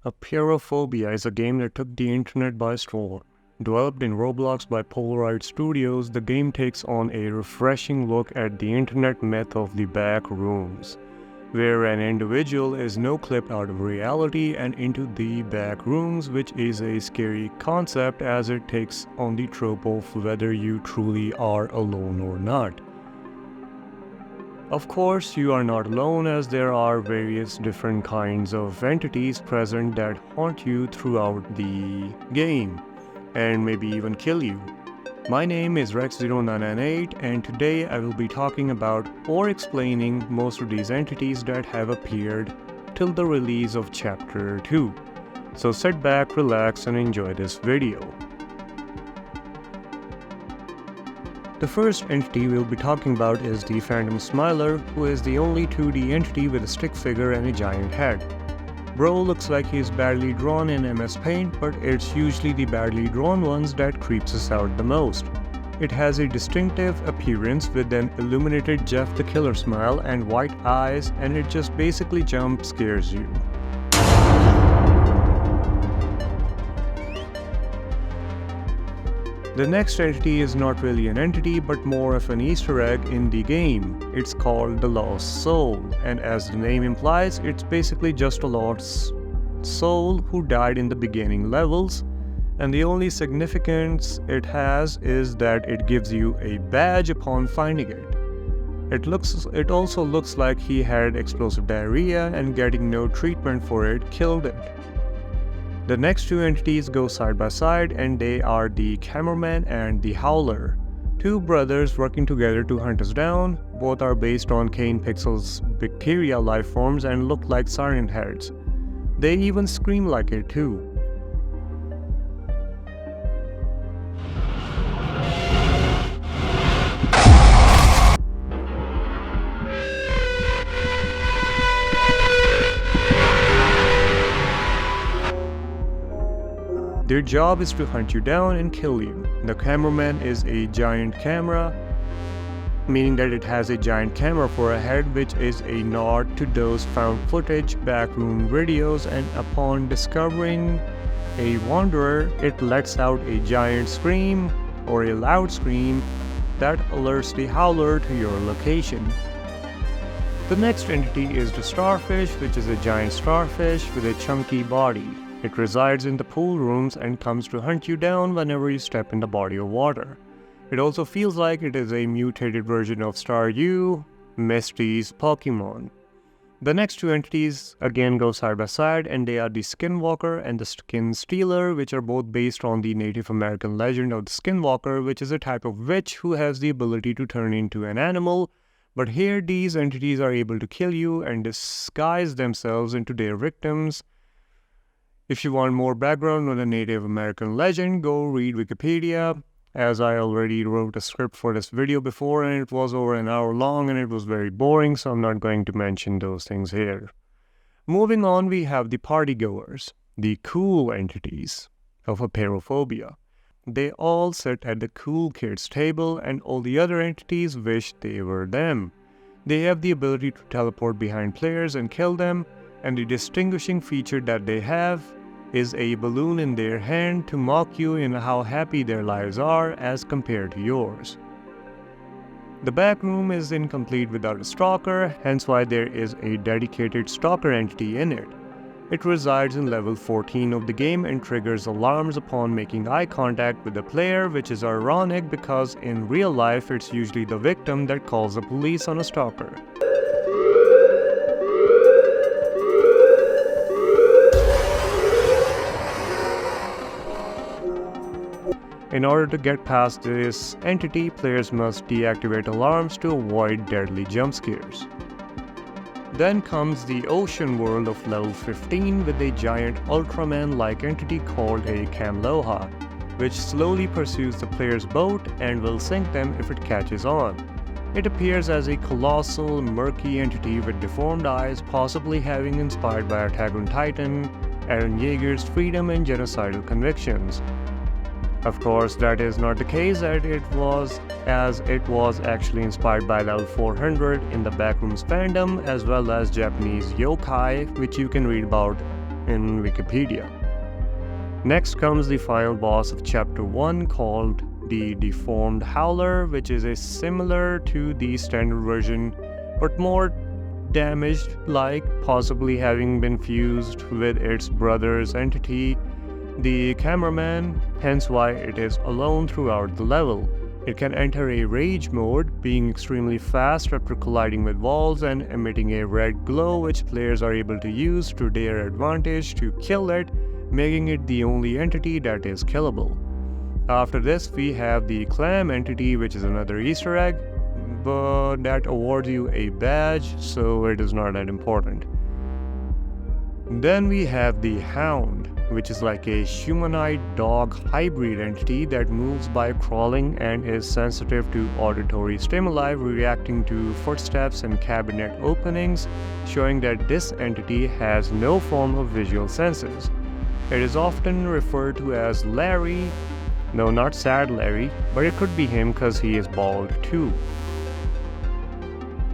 Apeirophobia is a game that took the internet by storm. Developed in Roblox by Polaroid Studios, the game takes on a refreshing look at the internet myth of the back rooms, where an individual is no clip out of reality and into the back rooms, which is a scary concept as it takes on the trope of whether you truly are alone or not. Of course, you are not alone, as there are various different kinds of entities present that haunt you throughout the game, and maybe even kill you. My name is Rex0998, and today I will be talking about or explaining most of these entities that have appeared till the release of Chapter 2. So sit back, relax, and enjoy this video. The first entity we'll be talking about is the Phantom Smiler, who is the only 2D entity with a stick figure and a giant head. Bro looks like he's badly drawn in MS Paint, but it's usually the badly drawn ones that creeps us out the most. It has a distinctive appearance with an illuminated Jeff the Killer smile and white eyes, and it just basically jump scares you. The next entity is not really an entity but more of an Easter egg in the game. It's called the Lost Soul, and as the name implies, it's basically just a lost soul who died in the beginning levels, and the only significance it has is that it gives you a badge upon finding it. It also looks like he had explosive diarrhea, and getting no treatment for it killed it. The next two entities go side by side, and they are the Cameraman and the Howler, two brothers working together to hunt us down. Both are based on Kane Pixel's bacteria life forms and look like siren heads. They even scream like it too. Their job is to hunt you down and kill you. The cameraman is a giant camera, meaning that it has a giant camera for a head, which is a nod to those found footage backroom videos, and upon discovering a wanderer, it lets out a giant scream or a loud scream that alerts the Howler to your location. The next entity is the Starfish, which is a giant starfish with a chunky body. It resides in the pool rooms and comes to hunt you down whenever you step in the body of water. It also feels like it is a mutated version of Staryu, Misty's Pokemon. The next two entities again go side by side, and they are the Skinwalker and the Skin Stealer, which are both based on the Native American legend of the Skinwalker, which is a type of witch who has the ability to turn into an animal. But here these entities are able to kill you and disguise themselves into their victims. If you want more background on the Native American legend, go read Wikipedia, as I already wrote a script for this video before and it was over an hour long and it was very boring, so I'm not going to mention those things here. Moving on, we have the partygoers, the cool entities of Apeirophobia. They all sit at the cool kids table, and all the other entities wish they were them. They have the ability to teleport behind players and kill them, and the distinguishing feature that they have is a balloon in their hand to mock you in how happy their lives are as compared to yours. The back room is incomplete without a stalker, hence why there is a dedicated stalker entity in it. It resides in level 14 of the game and triggers alarms upon making eye contact with the player, which is ironic because in real life it's usually the victim that calls the police on a stalker. In order to get past this entity, players must deactivate alarms to avoid deadly jump scares. Then comes the ocean world of level 15 with a giant Ultraman-like entity called a Camloha, which slowly pursues the player's boat and will sink them if it catches on. It appears as a colossal, murky entity with deformed eyes, possibly having inspired by Attack on Titan, Eren Yeager's freedom and genocidal convictions. Of course, that is not the case, as it was actually inspired by level 400 in the Backrooms fandom, as well as Japanese yokai, which you can read about in Wikipedia. Next comes the final boss of Chapter 1 called the Deformed Howler, which is similar to the standard version but more damaged, like possibly having been fused with its brother's entity, the Cameraman, hence why it is alone throughout the level. It can enter a rage mode, being extremely fast after colliding with walls and emitting a red glow which players are able to use to their advantage to kill it, making it the only entity that is killable. After this, we have the Clam entity, which is another Easter egg, but that awards you a badge, so it is not that important. Then we have the Hound, which is like a humanoid dog hybrid entity that moves by crawling and is sensitive to auditory stimuli, reacting to footsteps and cabinet openings, showing that this entity has no form of visual senses. It is often referred to as Larry. No, not Sad Larry, but it could be him because he is bald too.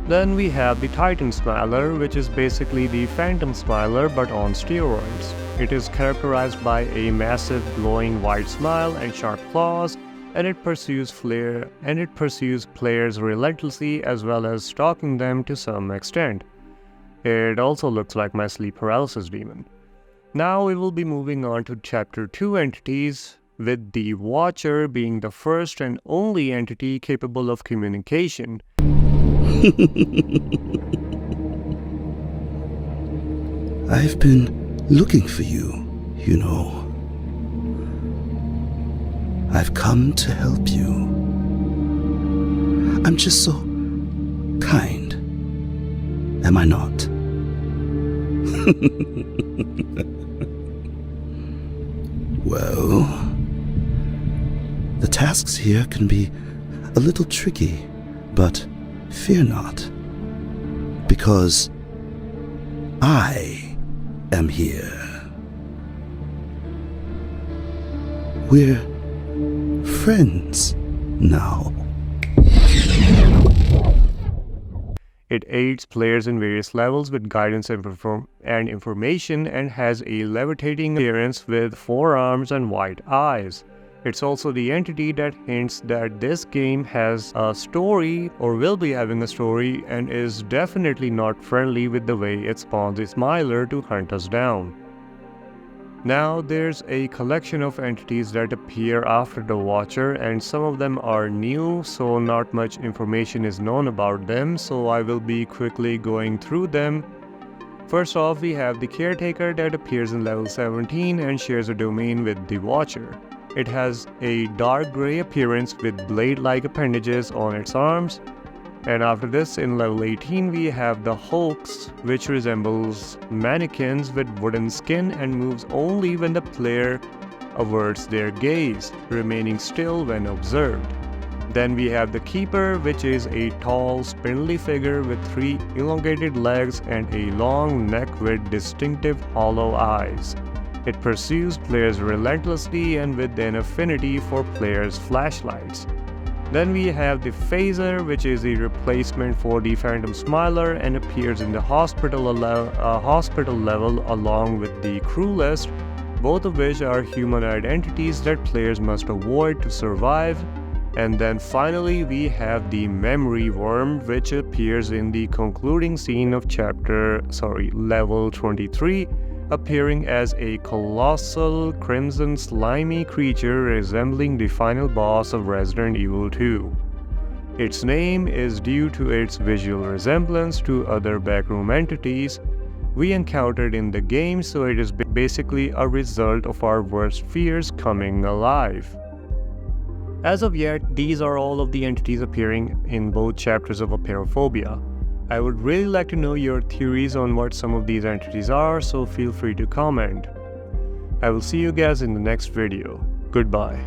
Then we have the Titan Smiler, which is basically the Phantom Smiler but on steroids. It is characterized by a massive glowing white smile and sharp claws, and it pursues players relentlessly as well as stalking them to some extent. It also looks like my sleep paralysis demon. Now we will be moving on to Chapter 2 entities, with the Watcher being the first and only entity capable of communication. I've been looking for you, you know. I've come to help you. I'm just so kind, am I not? Well, the tasks here can be a little tricky, but fear not, because I am here. We're friends now. It aids players in various levels with guidance and information, and has a levitating appearance with 4 arms and white eyes. It's also the entity that hints that this game has a story or will be having a story, and is definitely not friendly with the way it spawns a Smiler to hunt us down. Now there's a collection of entities that appear after the Watcher, and some of them are new, so not much information is known about them, so I will be quickly going through them. First off, we have the Caretaker that appears in level 17 and shares a domain with the Watcher. It has a dark grey appearance with blade-like appendages on its arms. And after this, in level 18, we have the Hoax, which resembles mannequins with wooden skin and moves only when the player averts their gaze, remaining still when observed. Then we have the Keeper, which is a tall, spindly figure with 3 elongated legs and a long neck with distinctive hollow eyes. It pursues players relentlessly and with an affinity for players' flashlights. Then we have the Phaser, which is a replacement for the Phantom Smiler and appears in the hospital level along with the Cruelest, both of which are humanoid entities that players must avoid to survive. And then finally we have the Memory Worm, which appears in the concluding scene of level 23, appearing as a colossal crimson slimy creature resembling the final boss of Resident Evil 2. Its name is due to its visual resemblance to other backroom entities we encountered in the game, so it is basically a result of our worst fears coming alive. As of yet, these are all of the entities appearing in both chapters of Apeirophobia. I would really like to know your theories on what some of these entities are, so feel free to comment. I will see you guys in the next video. Goodbye.